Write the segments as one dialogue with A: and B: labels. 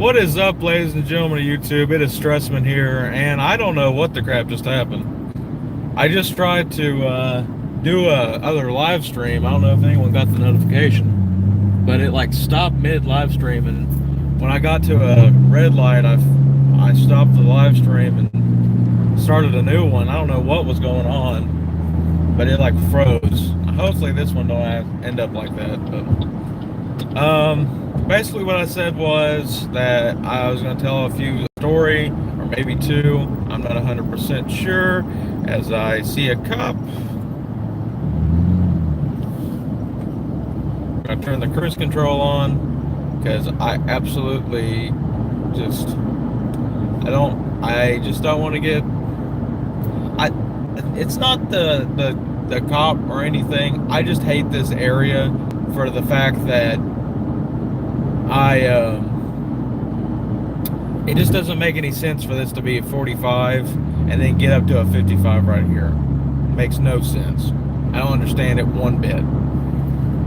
A: What is up, ladies and gentlemen of YouTube? It is Stressman here, and I don't know what the crap just happened. I just tried to do a other live stream. I don't know if anyone got the notification, but it like stopped mid live stream, and when I got to a red light, I stopped the live stream and started a new one. I don't know what was going on, but it like froze. Hopefully this one don't end up like that, but basically what I said was that I was going to tell a few story, or maybe two. I'm not 100% sure. As I see a cop, I'm going to turn the cruise control on because I absolutely just I just don't want to get. It's not the cop or anything. I just hate this area for the fact that it just doesn't make any sense for this to be a 45 and then get up to a 55 right here. It makes no sense. I don't understand it one bit.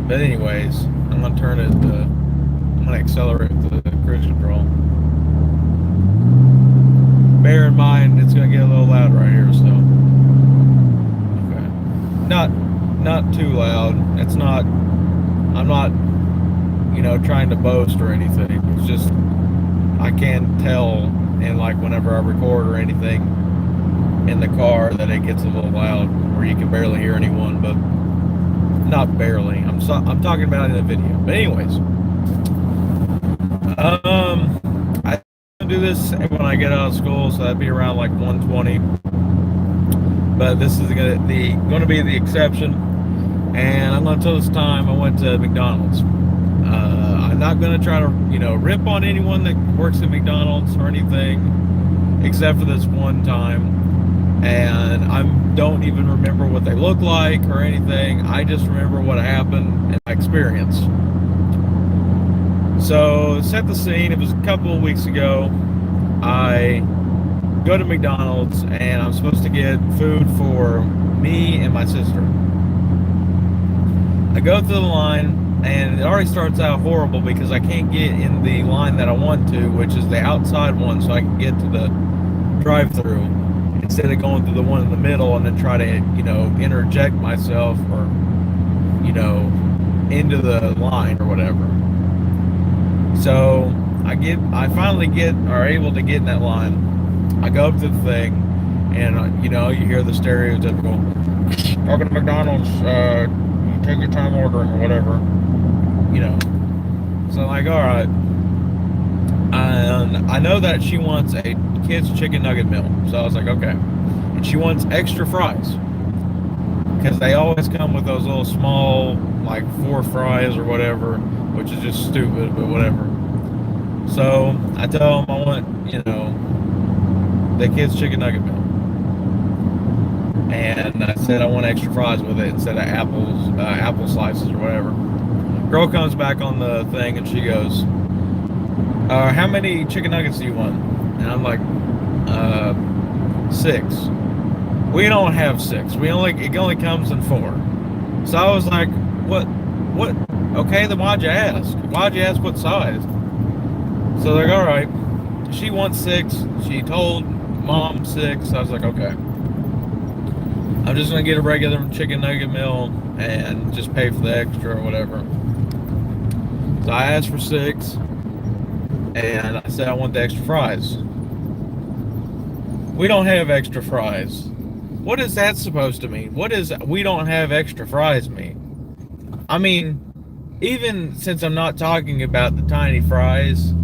A: But anyways, I'm gonna accelerate the cruise control. Bear in mind it's gonna get a little loud right here, so okay. Not too loud. I'm not trying to boast or anything. It's just I can tell, and like whenever I record or anything in the car, that it gets a little loud where you can barely hear anyone. But not barely. I'm talking about in the video. But anyways, I do this when I get out of school, so that'd be around like 1:20. But this is gonna be the exception, and I'm gonna tell this time I went to McDonald's. I'm not going to try to, rip on anyone that works at McDonald's or anything, except for this one time. And I don't even remember what they look like or anything. I just remember what happened and my experience. So, set the scene. It was a couple of weeks ago. I go to McDonald's and I'm supposed to get food for me and my sister. I go through the line, and it already starts out horrible because I can't get in the line that I want to, which is the outside one, so I can get to the drive-thru instead of going through the one in the middle and then try to, interject myself or, into the line or whatever. So I finally are able to get in that line. I go up to the thing, and you hear the stereotypical, "Welcome to McDonald's, take your time ordering," or whatever. So I'm like, all right. And I know that she wants a kid's chicken nugget meal. So I was like, okay. And she wants extra fries. Because they always come with those little small, like 4 fries or whatever, which is just stupid, but whatever. So I tell them I want, the kid's chicken nugget meal. And I said I want extra fries with it instead of apple slices or whatever. Girl comes back on the thing and she goes, "How many chicken nuggets do you want?" And I'm like, 6. We don't have 6. It only comes in 4. So I was like, what? Okay, then why'd you ask? Why'd you ask what size? So they're like, all right. She wants 6. She told mom 6. I was like, okay. I'm just gonna get a regular chicken nugget meal and just pay for the extra or whatever. So I asked for 6, and I said I want the extra fries. We don't have extra fries. What is that supposed to mean? What does "we don't have extra fries" mean? I mean, even since I'm not talking about the tiny fries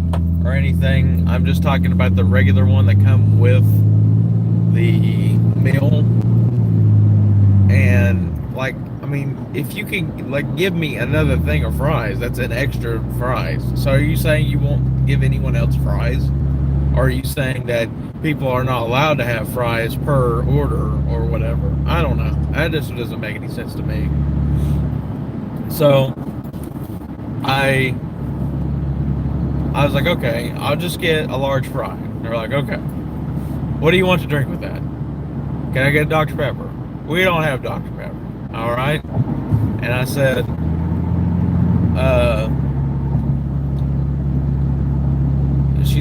A: or anything, I'm just talking about the regular one that come with the meal. And if you can give me another thing of fries, that's an extra fries. So are you saying you won't give anyone else fries? Or are you saying that people are not allowed to have fries per order or whatever? I don't know. That just doesn't make any sense to me. So I was like, okay, I'll just get a large fry. They're like, okay. What do you want to drink with that? Can I get Dr. Pepper? We don't have Dr. Pepper. All right. And I said,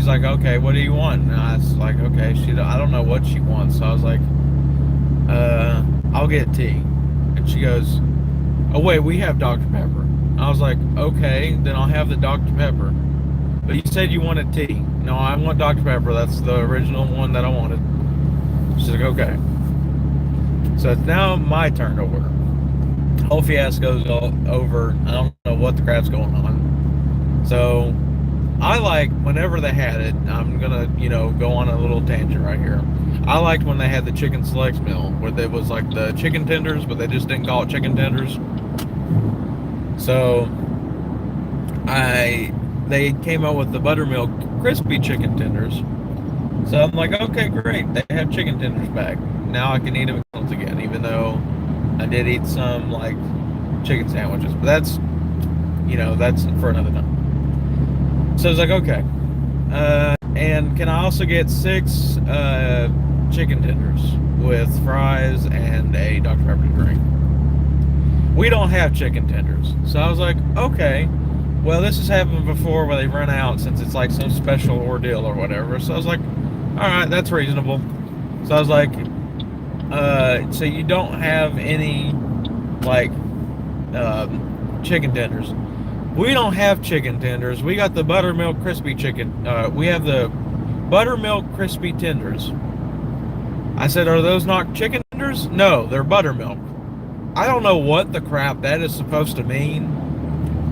A: she's like, okay, what do you want? And I was like, okay, I don't know what she wants. So I was like, I'll get tea. And she goes, oh wait, we have Dr. Pepper. I was like, okay, then I'll have the Dr. Pepper. But you said you wanted tea. No, I want Dr. Pepper. That's the original one that I wanted. She's like, okay. So it's now my turn to order. Whole fiasco's all over. I don't know what the crap's going on. So I liked whenever they had it. I'm gonna, go on a little tangent right here. I liked when they had the chicken select meal, where it was like the chicken tenders, but they just didn't call it chicken tenders. So they came out with the buttermilk crispy chicken tenders. So I'm like, okay, great. They have chicken tenders back. Now I can eat McDonald's again, even though I did eat some like chicken sandwiches. But that's for another time. So I was like, okay. And can I also get 6 chicken tenders with fries and a Dr. Pepper drink? We don't have chicken tenders. So I was like, okay. Well, this has happened before where they run out since it's like some special ordeal or whatever. So I was like, all right, that's reasonable. So I was like, so you don't have any like chicken tenders? We don't have chicken tenders. We got the buttermilk crispy chicken. We have the buttermilk crispy tenders. I said, are those not chicken tenders? No, they're buttermilk. I don't know what the crap that is supposed to mean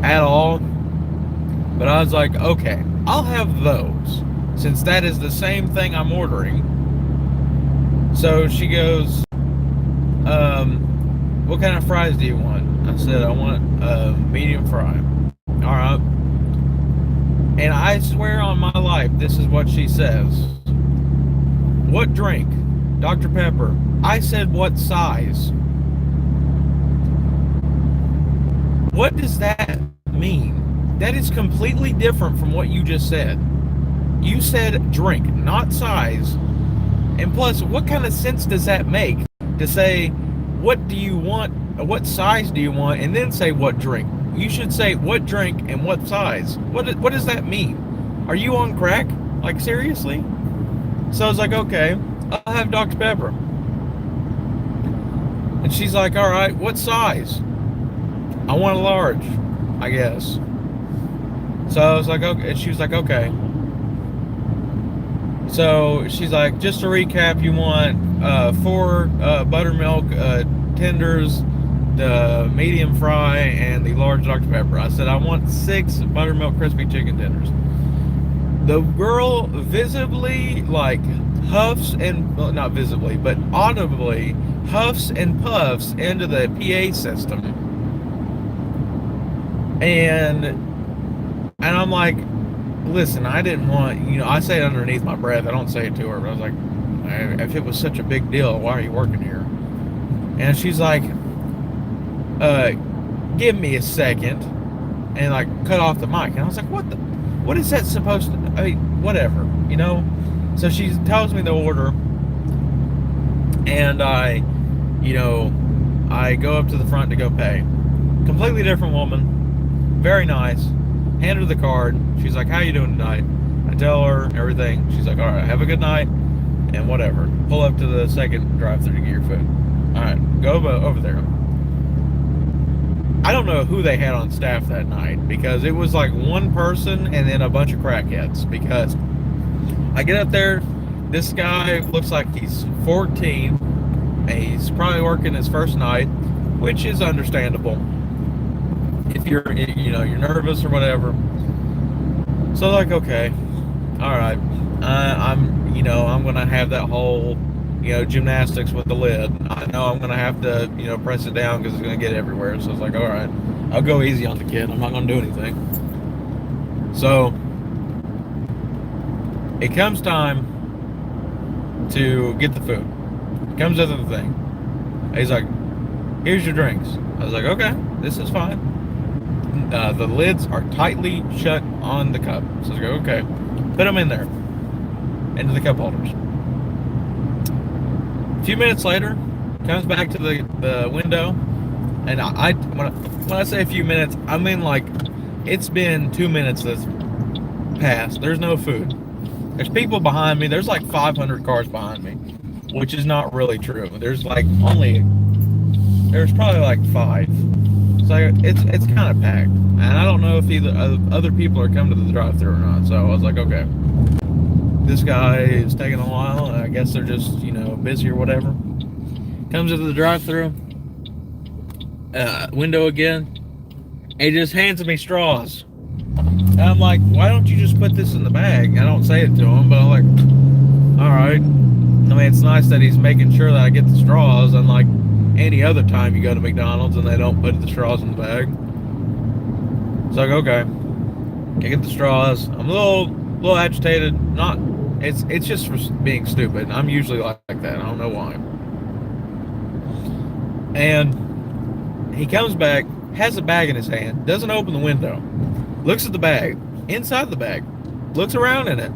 A: at all. But I was like, okay, I'll have those, since that is the same thing I'm ordering. So she goes, what kind of fries do you want? I said, I want a medium fry. All right. And I swear on my life, this is what she says. What drink? Dr. Pepper. I said, what size? What does that mean? That is completely different from what you just said. You said drink, not size. And plus, what kind of sense does that make to say, what do you want, what size do you want, and then say what drink? You should say what drink and what size. What does that mean? Are you on crack? Like, seriously? So I was like, okay, I'll have Dr. Pepper. And she's like, all right, what size? I want a large, I guess. So I was like, okay. And she was like, okay. So she's like, just to recap, you want 4 buttermilk tenders, the medium fry, and the large Dr. Pepper. I said, I want 6 buttermilk crispy chicken tenders. The girl visibly, like, huffs and, well, not visibly, but audibly huffs and puffs into the PA system. And I'm like, listen, I didn't want, I say it underneath my breath. I don't say it to her, but I was like, if it was such a big deal, why are you working here? And she's like, give me a second, and like cut off the mic. And I was like, what is that supposed to, I mean, whatever, So she tells me the order, and I go up to the front to go pay. Completely different woman, very nice. Hand her the card. She's like, how you doing tonight? I tell her everything. She's like, all right, have a good night, and whatever. Pull up to the second drive-thru to get your food. All right, go over there. I don't know who they had on staff that night, because it was like one person and then a bunch of crackheads. Because I get up there, this guy looks like he's 14, and he's probably working his first night, which is understandable if you're nervous or whatever. So like, okay, all right, I'm gonna have that whole gymnastics with the lid. I know I'm gonna have to press it down because it's gonna get everywhere. So it's like, all right, I'll go easy on the kid. I'm not gonna do anything. So it comes time to get the food. It comes out of the thing. He's like, here's your drinks. I was like, okay, this is fine. The lids are tightly shut on the cup. So I go, okay, put them in there, into the cup holders. A few minutes later, comes back to the window, and when I say a few minutes, I mean like it's been 2 minutes that's passed. There's no food. There's people behind me. There's like 500 cars behind me, which is not really true. There's probably like five. So it's kind of packed, and I don't know if either other people are coming to the drive-thru or not. So I was like, okay, this guy is taking a while, and I guess they're just busy or whatever. Comes into the drive-thru window again. He just hands me straws. And I'm like, why don't you just put this in the bag? I don't say it to him, but I'm like, all right. I mean, it's nice that he's making sure that I get the straws, unlike any other time you go to McDonald's and they don't put the straws in the bag. It's like, okay, I get the straws. I'm a little agitated. It's just for being stupid. I'm usually like that. I don't know why. And he comes back, has a bag in his hand, doesn't open the window, looks at the bag, inside the bag, looks around in it,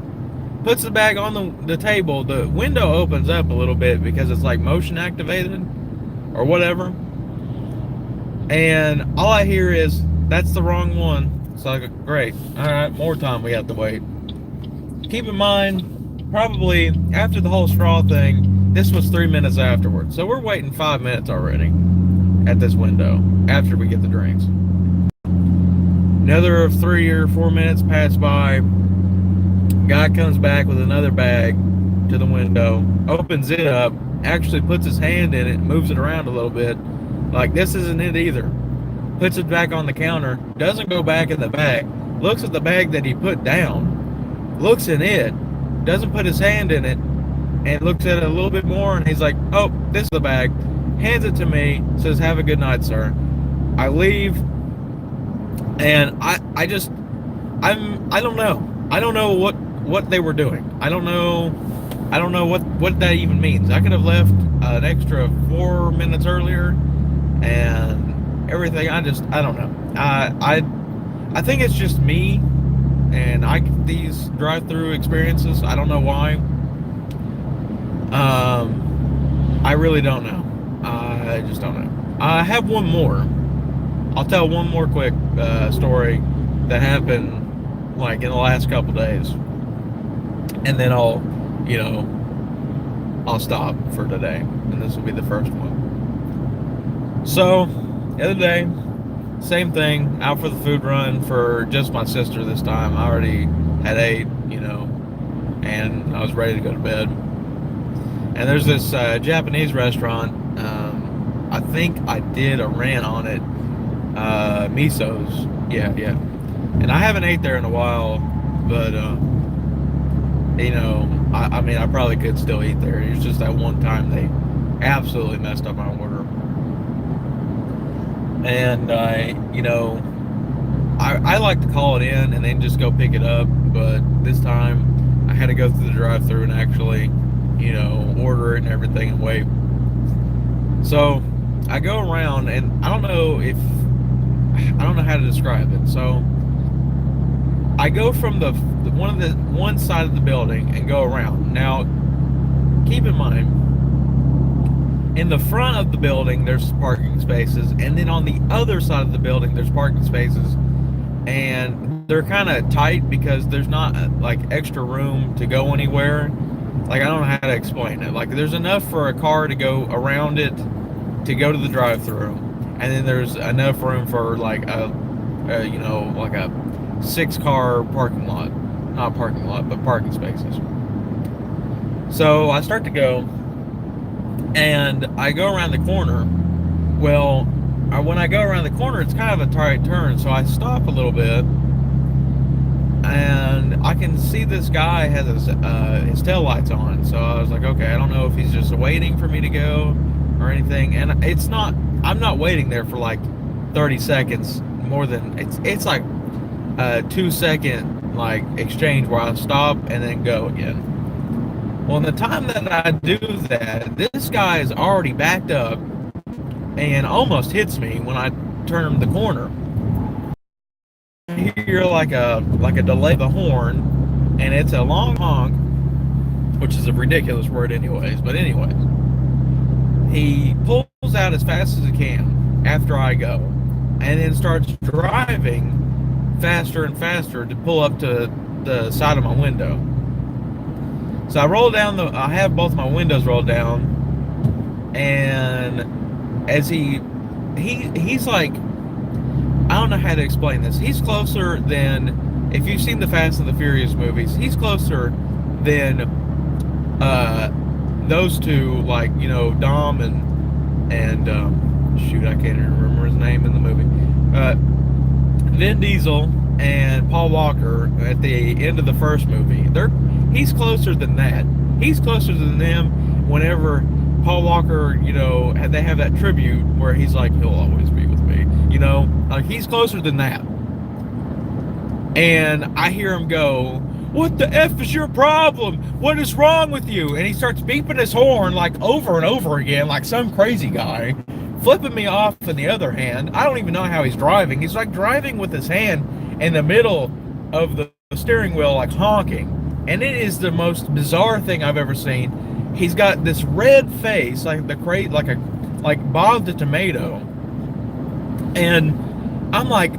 A: puts the bag on the table. The window opens up a little bit because it's like motion activated or whatever. And all I hear is, that's the wrong one. So I go, great. All right, more time we have to wait. Keep in mind, probably after the whole straw thing, this was 3 minutes afterwards. So we're waiting 5 minutes already at this window after we get the drinks. Another 3 or 4 minutes pass by. Guy comes back with another bag to the window, opens it up, actually puts his hand in it, moves it around a little bit. Like, this isn't it either. Puts it back on the counter, doesn't go back in the bag, looks at the bag that he put down, looks in it, doesn't put his hand in it, and looks at it a little bit more, and he's like, oh, this is the bag, hands it to me, says, have a good night, sir. I leave, and I don't know. I don't know what they were doing. I don't know what that even means. I could have left an extra 4 minutes earlier and everything. I don't know. I think it's just me, and I get these drive-through experiences. I don't know why. I really don't know. I just don't know. I have one more. I'll tell one more quick story that happened like in the last couple days, and then I'll stop for today, and this will be the first one. So the other day, same thing, out for the food run for just my sister this time. I already had ate, and I was ready to go to bed. And there's this Japanese restaurant. I think I did a rant on it. Miso's. Yeah. And I haven't ate there in a while, but I mean, I probably could still eat there. It's just that one time they absolutely messed up my order. And I like to call it in and then just go pick it up, but this time I had to go through the drive-thru and actually, order it and everything and wait. So I go around, and I don't know how to describe it. So I go from one side of the building and go around. Now, keep in mind, in the front of the building there's parking spaces, and then on the other side of the building there's parking spaces, and they're kind of tight because there's not like extra room to go anywhere. Like, I don't know how to explain it. Like, there's enough for a car to go around it to go to the drive-thru, and then there's enough room for like a 6-car parking lot. Not parking lot, but parking spaces. So I start to go, and I go around the corner. Well, when I go around the corner, it's kind of a tight turn, so I stop a little bit, and I can see this guy has his tail lights on. So I was like, okay, I don't know if he's just waiting for me to go or anything. And I'm not waiting there for like 30 seconds more than, it's like a 2-second like exchange where I stop and then go again. Well, in the time that I do that, this guy is already backed up and almost hits me when I turn the corner. I hear like a delay of the horn, and it's a long honk, which is a ridiculous word anyways, but anyways. He pulls out as fast as he can after I go, and then starts driving faster and faster to pull up to the side of my window. So I roll down I have both my windows rolled down, and as he's like, I don't know how to explain this. He's closer than, if you've seen the Fast and the Furious movies, he's closer than those two, like, you know, Dom and shoot, I can't even remember his name in the movie. Vin Diesel and Paul Walker at the end of the first movie. He's closer than that. He's closer than them whenever Paul Walker, you know, they have that tribute where he's like, he'll always be with me. You know, like, he's closer than that. And I hear him go, "What the F is your problem? What is wrong with you?" And he starts beeping his horn like over and over again, like some crazy guy, flipping me off in the other hand. I don't even know how he's driving. He's like driving with his hand in the middle of the steering wheel, like honking. And it is the most bizarre thing I've ever seen. He's got this red face, like like Bob the Tomato. And I'm like,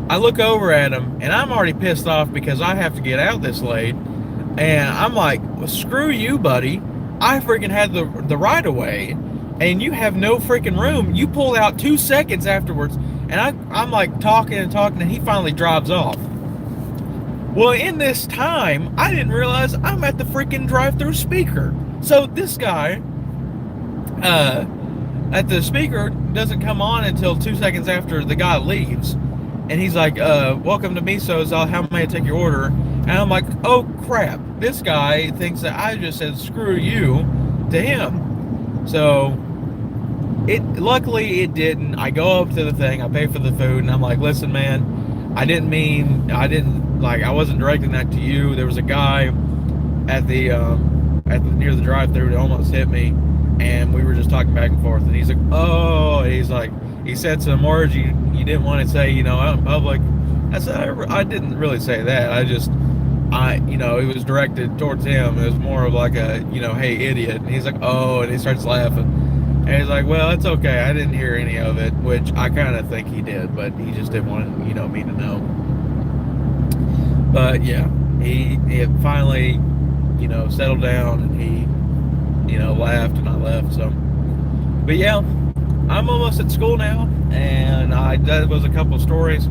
A: I look over at him, and I'm already pissed off because I have to get out this late. And I'm like, well, screw you, buddy. I freaking had the right of way, and you have no freaking room. You pulled out 2 seconds afterwards, and I'm like talking and talking, and he finally drives off. Well, in this time, I didn't realize I'm at the freaking drive-through speaker. So this guy, at the speaker, doesn't come on until 2 seconds after the guy leaves. And he's like, "Welcome to Miso's, how may I take your order?" And I'm like, oh crap, this guy thinks that I just said screw you to him. So luckily it didn't. I go up to the thing, I pay for the food, and I'm like, "Listen, man, I wasn't directing that to you. There was a guy at the near the drive-thru that almost hit me, and we were just talking back and forth." And he's like, "Oh," he's like, he said some words you didn't want to say, you know, out in public. I said, I didn't really say that. You know, it was directed towards him. It was more of like a, you know, hey, idiot. And he's like, "Oh," and he starts laughing. And he's like, "Well, it's okay. I didn't hear any of it," which I kind of think he did, but he just didn't want, you know, me to know. But yeah, he finally, you know, settled down, and he, you know, laughed, and I left. So, but yeah, I'm almost at school now, and that was a couple of stories.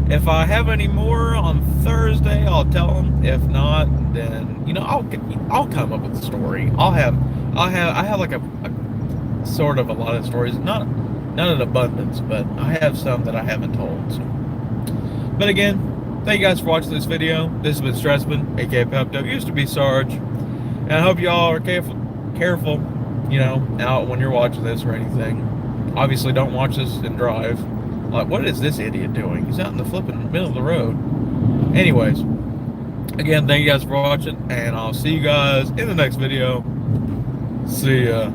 A: If I have any more on Thursday, I'll tell them. If not, then, you know, I'll come up with a story. I have like a sort of a lot of stories, not in abundance, but I have some that I haven't told. So. But again, thank you guys for watching this video. This has been Stressman, aka Pepto, used to be Sarge, and I hope you all are careful, you know, out when you're watching this or anything. Obviously, don't watch this and drive. Like, what is this idiot doing? He's out in the flipping middle of the road. Anyways, again, thank you guys for watching, and I'll see you guys in the next video. See ya.